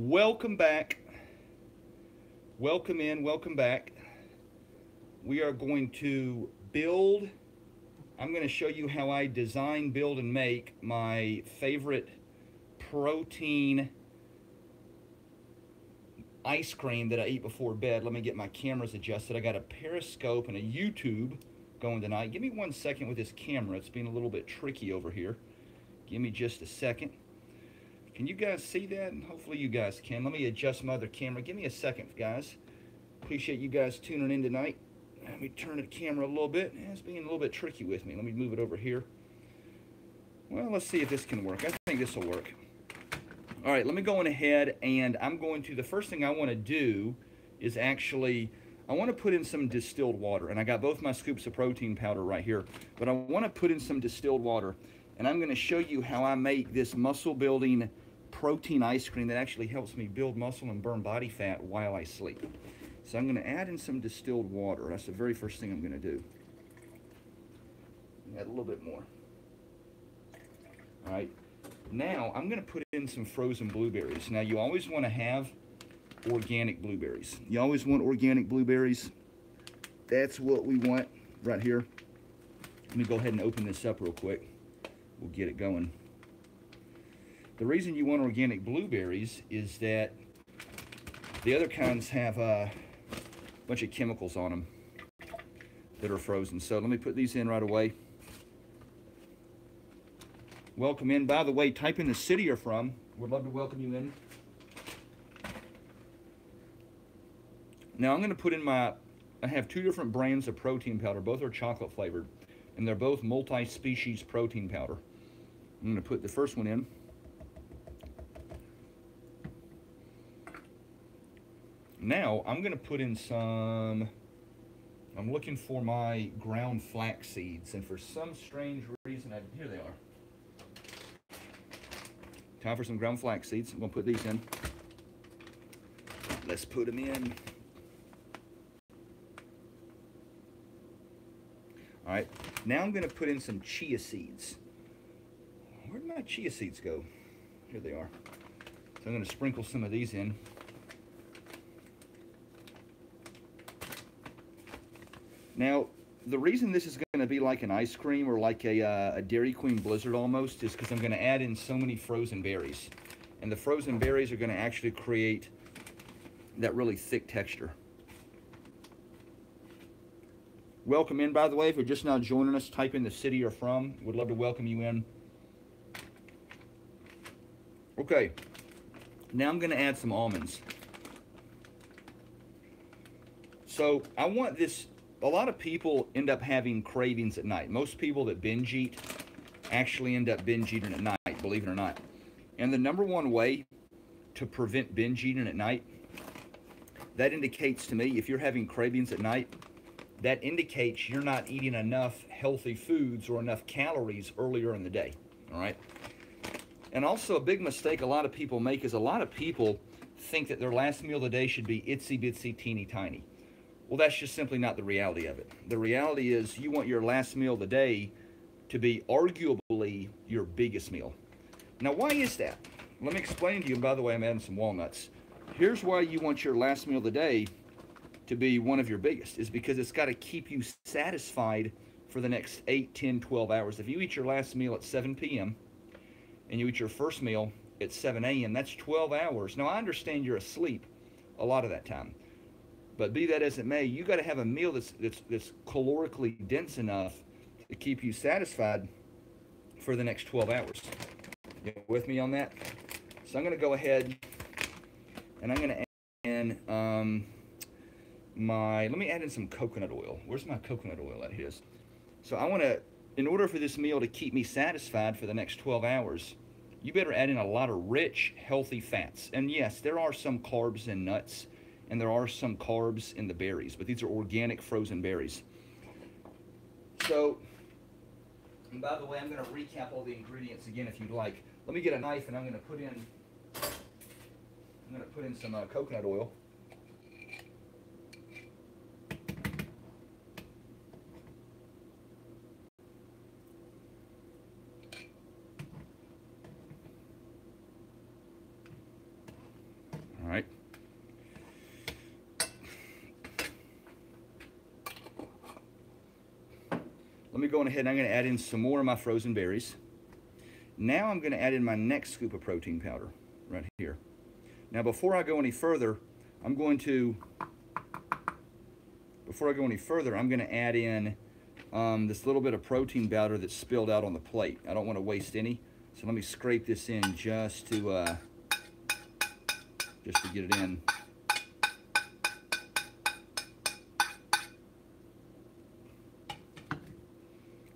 Welcome back. Welcome in, welcome back. We are going to build. I'm going to show you how I design, build, and make my favorite protein ice cream that I eat before bed. Let me get my cameras adjusted. I got a Periscope and a YouTube going tonight. Give me 1 second with this camera. It's being a little bit tricky over here. Give me just a second. Can you guys see that? Hopefully you guys can. Let me adjust my other camera. Give me a second, guys. Appreciate you guys tuning in tonight. Let me turn the camera a little bit. It's being a little bit tricky with me. Let me move it over here. Well, let's see if this can work. I think this will work. All right, let me go on ahead, and I'm going to, the first thing I want to do is actually, I want to put in some distilled water. And I got both my scoops of protein powder right here. But I want to put in some distilled water. And I'm going to show you how I make this muscle building protein ice cream that actually helps me build muscle and burn body fat while I sleep. So I'm going to add in some distilled water. That's the very first thing I'm going to do. Add a little bit more. All right. Now I'm going to put in some frozen blueberries. Now you always want to have organic blueberries. You always want organic blueberries. That's what we want right here. Let me go ahead and open this up real quick. We'll get it going. The reason you want organic blueberries is that the other kinds have a bunch of chemicals on them that are frozen. So let me put these in right away. Welcome in. By the way, type in the city you're from. Would love to welcome you in. Now I'm going to put in I have two different brands of protein powder. Both are chocolate flavored. And they're both multi-species protein powder. I'm going to put the first one in. Now I'm going to put in some, I'm looking for my ground flax seeds. And for some strange reason, here they are. Time for some ground flax seeds. I'm going to put these in. Let's put them in. All right, now I'm going to put in some chia seeds. Where did my chia seeds go? Here they are. So I'm going to sprinkle some of these in. Now, the reason this is going to be like an ice cream or like a Dairy Queen Blizzard almost is because I'm going to add in so many frozen berries. And the frozen berries are going to actually create that really thick texture. Welcome in, by the way. If you're just now joining us, type in the city you're from. We'd love to welcome you in. Okay, now I'm going to add some almonds. So I want this, a lot of people end up having cravings at night. Most people that binge eat actually end up binge eating at night, believe it or not. And the number one way to prevent binge eating at night, that indicates to me, if you're having cravings at night, that indicates you're not eating enough healthy foods or enough calories earlier in the day, all right? And also a big mistake a lot of people make is a lot of people think that their last meal of the day should be itsy bitsy teeny tiny. Well, that's just simply not the reality of it. The reality is you want your last meal of the day to be arguably your biggest meal. Now, why is that? Let me explain to you, and by the way, I'm adding some walnuts. Here's why you want your last meal of the day to be one of your biggest, is because it's got to keep you satisfied for the next 8, 10, 12 hours. If you eat your last meal at 7 p.m. and you eat your first meal at 7 a.m., that's 12 hours. Now, I understand you're asleep a lot of that time. But be that as it may, you got to have a meal that's calorically dense enough to keep you satisfied for the next 12 hours. You with me on that? So I'm going to go ahead and I'm going to add in let me add in some coconut oil. Where's my coconut oil at? Here it is. So I want to, in order for this meal to keep me satisfied for the next 12 hours, you better add in a lot of rich, healthy fats. And yes, there are some carbs in nuts, and there are some carbs in the berries, but these are organic frozen berries. So, and by the way, I'm going to recap all the ingredients again if you'd like. Let me get a knife, and I'm going to put in some coconut oil. let me go on ahead and I'm going to add in some more of my frozen berries. Now I'm going to add in my next scoop of protein powder right here. Now before I go any further, I'm going to add in this little bit of protein powder that's spilled out on the plate. I don't want to waste any, so let me scrape this in just to get it in.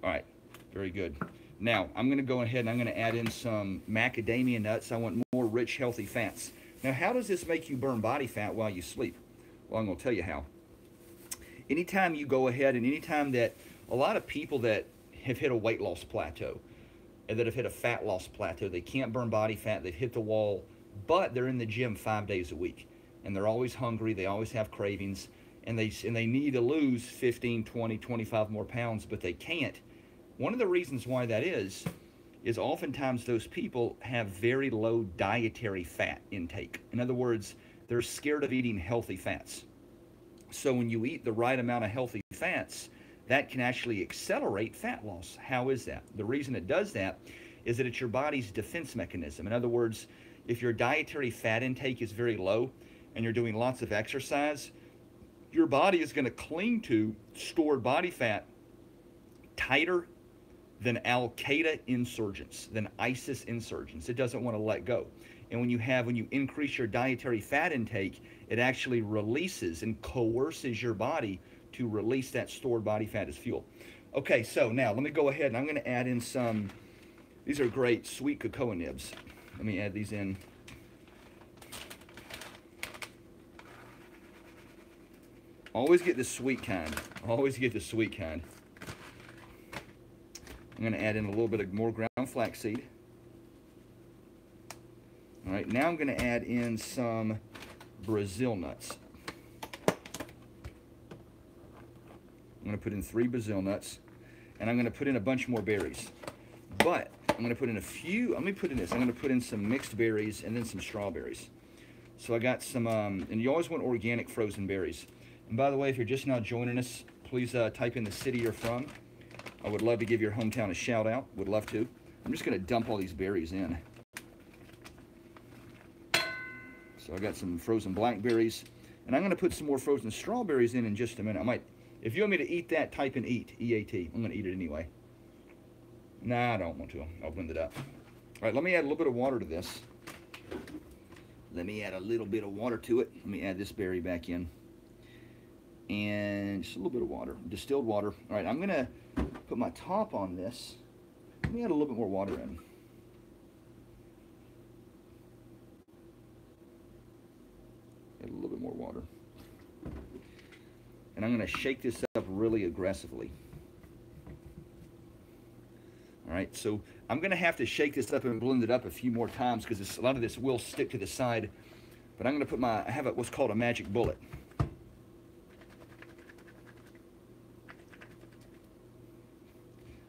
All right, very good. Now I'm going to go ahead and I'm going to add in some macadamia nuts. I want more rich, healthy fats. Now, how does this make you burn body fat while you sleep? Well, I'm going to tell you how. Anytime you go ahead and anytime that a lot of people that have hit a weight loss plateau and that have hit a fat loss plateau, they can't burn body fat, they've hit the wall, but they're in the gym 5 days a week and they're always hungry, they always have cravings, and they need to lose 15, 20, 25 more pounds, but they can't. One of the reasons why that is oftentimes those people have very low dietary fat intake. In other words, they're scared of eating healthy fats. So when you eat the right amount of healthy fats, that can actually accelerate fat loss. How is that? The reason it does that is that it's your body's defense mechanism. In other words, if your dietary fat intake is very low and you're doing lots of exercise, your body is going to cling to stored body fat tighter than Al-Qaeda insurgents, than ISIS insurgents. It doesn't want to let go. And when you increase your dietary fat intake, it actually releases and coerces your body to release that stored body fat as fuel. Okay, so now let me go ahead and I'm going to add in some, these are great sweet cocoa nibs. Let me add these in. Always get the sweet kind. Always get the sweet kind. I'm going to add in a little bit of more ground flaxseed. All right, now I'm going to add in some Brazil nuts. I'm going to put in 3 Brazil nuts, and I'm going to put in a bunch more berries. But I'm going to put in a few, let me put in this, I'm going to put in some mixed berries and then some strawberries. So I got some, and you always want organic frozen berries. And by the way, if you're just now joining us, please type in the city you're from. I would love to give your hometown a shout out. Would love to. I'm just going to dump all these berries in. So I got some frozen blackberries, and I'm going to put some more frozen strawberries in just a minute. I might, if you want me to eat that, type in eat, E-A-T. I'm going to eat it anyway. Nah, I don't want to. I'll blend it up. All right, let me add a little bit of water to this. Let me add a little bit of water to it. Let me add this berry back in. And just a little bit of water, distilled water. All right, I'm going to put my top on this. Let me add a little bit more water in. Add a little bit more water. And I'm going to shake this up really aggressively. All right, so I'm going to have to shake this up and blend it up a few more times because a lot of this will stick to the side. But I'm going to put I have what's called a magic bullet.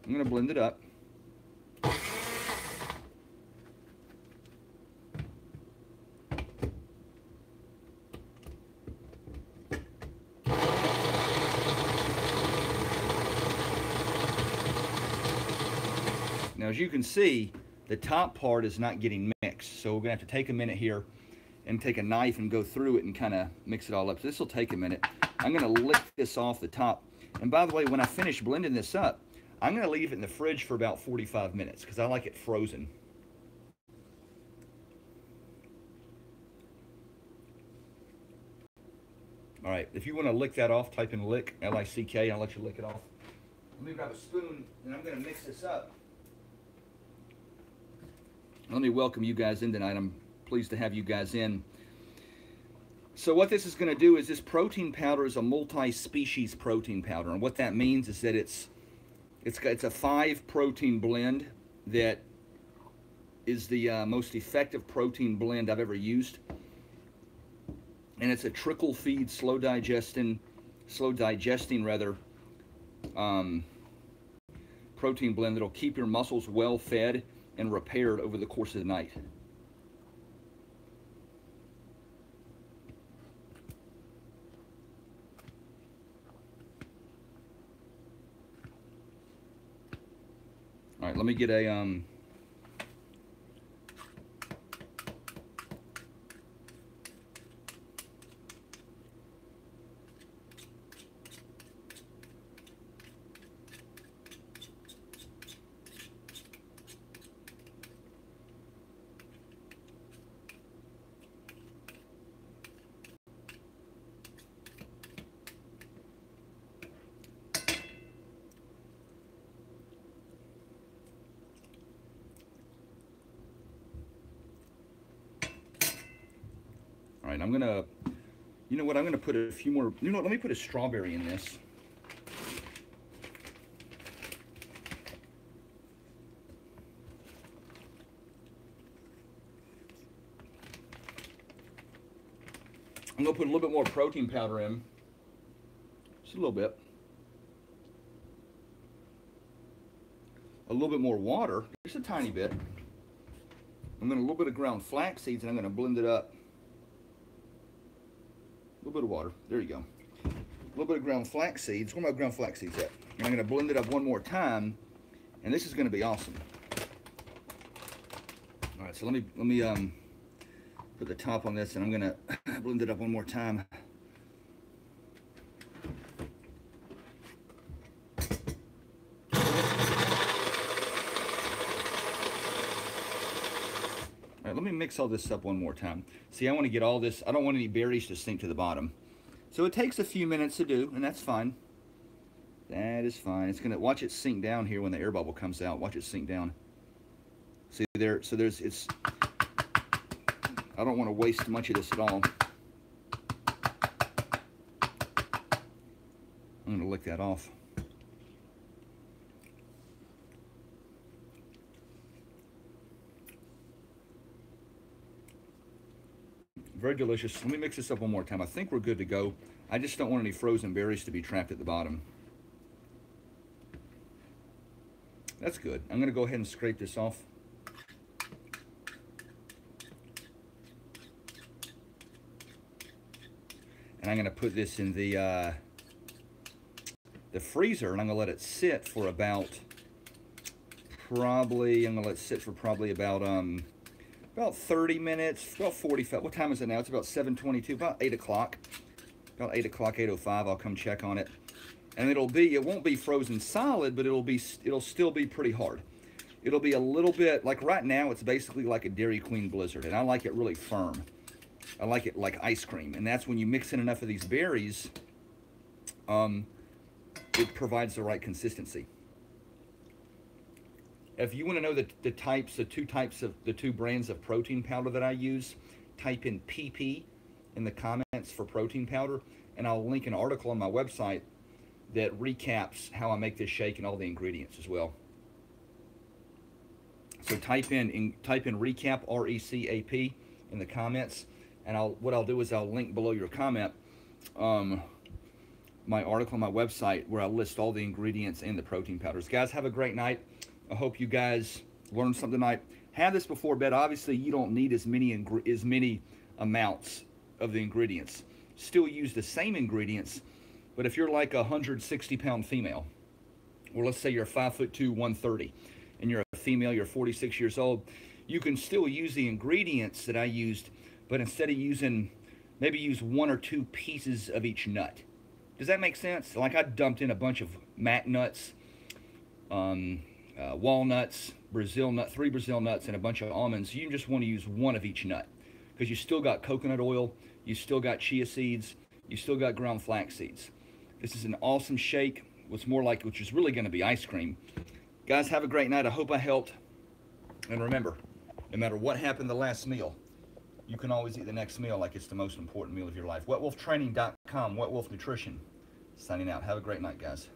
I'm going to blend it up. Now, as you can see, the top part is not getting mixed. So we're going to have to take a minute here and take a knife and go through it and kind of mix it all up. So this will take a minute. I'm going to lick this off the top. And by the way, when I finish blending this up, I'm going to leave it in the fridge for about 45 minutes because I like it frozen. All right, if you want to lick that off, type in lick, L-I-C-K, I'll let you lick it off. Let me grab a spoon, and I'm going to mix this up. Let me welcome you guys in tonight. I'm pleased to have you guys in. So what this is going to do is this protein powder is a multi-species protein powder. And what that means is that it's a 5 protein blend that is the most effective protein blend I've ever used. And it's a trickle feed, slow digesting protein blend that'll keep your muscles well fed and repaired over the course of the night. right, let me get a all right, I'm gonna, you know what, I'm gonna put a few more, you know what, let me put a strawberry in this. I'm gonna put a little bit more protein powder in, just a little bit. A little bit more water, just a tiny bit. I'm gonna a little bit of ground flax seeds, and I'm gonna blend it up. A little bit of water, there you go. A little bit of ground flax seeds. Where are my ground flax seeds at? And I'm gonna blend it up one more time, and this is gonna be awesome. All right, so let me put the top on this, and I'm gonna blend it up one more time. All right, let me mix all this up one more time. See, I want to get all this, I don't want any berries to sink to the bottom. So it takes a few minutes to do, and that's fine. That is fine. It's gonna, watch it sink down here when the air bubble comes out. Watch it sink down. See there, so there's, it's, I don't want to waste much of this at all. I'm gonna lick that off. Very delicious. Let me mix this up one more time. I think we're good to go. I just don't want any frozen berries to be trapped at the bottom. That's good. I'm gonna go ahead and scrape this off. And I'm gonna put this in the freezer, and I'm gonna let it sit for about, probably, I'm gonna let it sit for probably about 30 minutes, about 45. What time is it now? It's about 7:22, about 8 o'clock. About 8 o'clock, 8:05, I'll come check on it. And it won't be frozen solid, but it'll still be pretty hard. It'll be a little bit, like right now, it's basically like a Dairy Queen Blizzard, and I like it really firm. I like it like ice cream, and that's when you mix in enough of these berries, it provides the right consistency. If you want to know the two brands of protein powder that I use, type in PP in the comments for protein powder, and I'll link an article on my website that recaps how I make this shake and all the ingredients as well. So type in recap, R-E-C-A-P, in the comments, and what I'll do is I'll link below your comment my article on my website where I list all the ingredients and the protein powders. Guys, have a great night. I hope you guys learned something tonight. Have this before bed. Obviously, you don't need as many amounts of the ingredients. Still use the same ingredients, but if you're like a 160-pound female, or let's say you're 5'2", 130, and you're a female, you're 46 years old, you can still use the ingredients that I used, but instead of using, maybe use 1 or 2 pieces of each nut. Does that make sense? Like I dumped in a bunch of mac nuts, walnuts, 3 Brazil nuts, and a bunch of almonds. You just want to use 1 of each nut, because you still got coconut oil, you still got chia seeds, you still got ground flax seeds. This is an awesome shake. Which is really going to be ice cream. Guys, have a great night. I hope I helped. And remember, no matter what happened the last meal, you can always eat the next meal like it's the most important meal of your life. WetWolfTraining.com, Wet Wolf Nutrition. Signing out. Have a great night, guys.